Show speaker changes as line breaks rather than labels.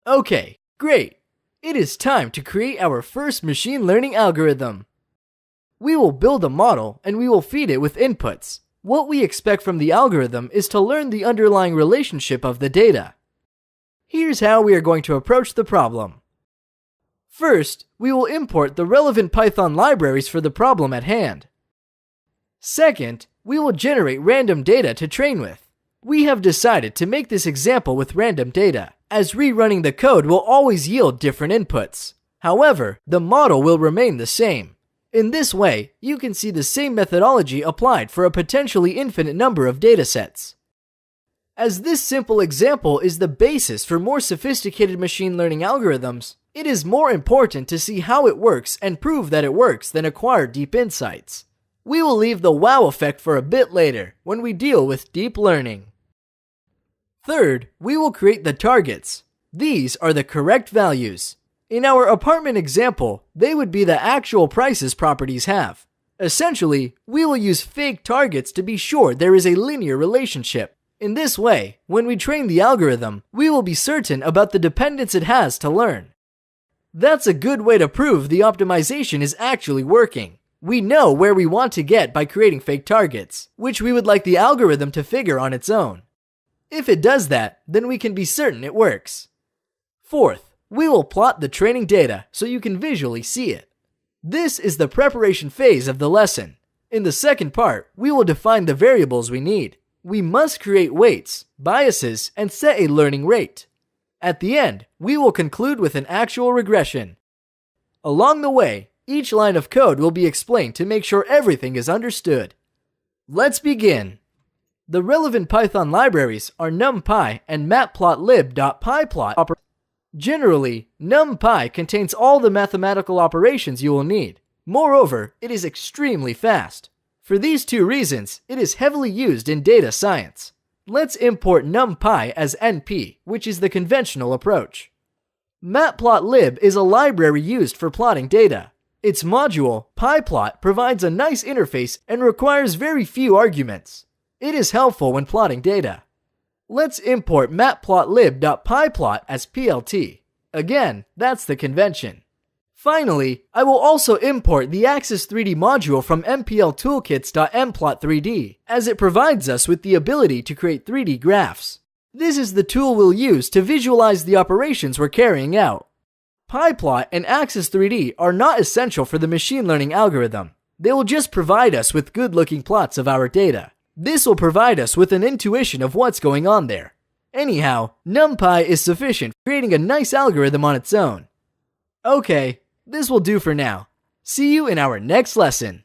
Okay, great. It is time to create our first machine learning algorithm. We will build a model and we will feed it with inputs. What we expect from the algorithm is to learn the underlying relationship of the data. Here's how we are going to approach the problem. First, we will import the relevant Python libraries for the problem at hand. Second, we will generate random data to train with. We have decided to make this example with random data, as rerunning the code will always yield different inputs. However, the model will remain the same. In this way, you can see the same methodology applied for a potentially infinite number of datasets. As this simple example is the basis for more sophisticated machine learning algorithms, it is more important to see how it works and prove that it works than acquire deep insights. We will leave the wow effect for a bit later when we deal with deep learning. Third, we will create the targets. These are the correct values. In our apartment example, they would be the actual prices properties have. Essentially, we will use fake targets to be sure there is a linear relationship. In this way, when we train the algorithm, we will be certain about the dependence it has to learn. That's a good way to prove the optimization is actually working. We know where we want to get by creating fake targets, which we would like the algorithm to figure on its own. If it does that, then we can be certain it works. Fourth, we will plot the training data so you can visually see it. This is the preparation phase of the lesson. In the second part, we will define the variables we need. We must create weights, biases, and set a learning rate. At the end, we will conclude with an actual regression. Along the way, each line of code will be explained to make sure everything is understood. Let's begin. The relevant Python libraries are NumPy and matplotlib.pyplot. Generally, NumPy contains all the mathematical operations you will need. Moreover, it is extremely fast. For these two reasons, it is heavily used in data science. Let's import NumPy as NP, which is the conventional approach. Matplotlib is a library used for plotting data. Its module, pyplot, provides a nice interface and requires very few arguments. It is helpful when plotting data. Let's import matplotlib.pyplot as PLT. Again, that's the convention. Finally, I will also import the Axis3D module from mpltoolkits.mplot3d, as it provides us with the ability to create 3D graphs. This is the tool we'll use to visualize the operations we're carrying out. Pyplot and Axis3D are not essential for the machine learning algorithm. They will just provide us with good-looking plots of our data. This will provide us with an intuition of what's going on there. Anyhow, NumPy is sufficient for creating a nice algorithm on its own. Okay, this will do for now. See you in our next lesson.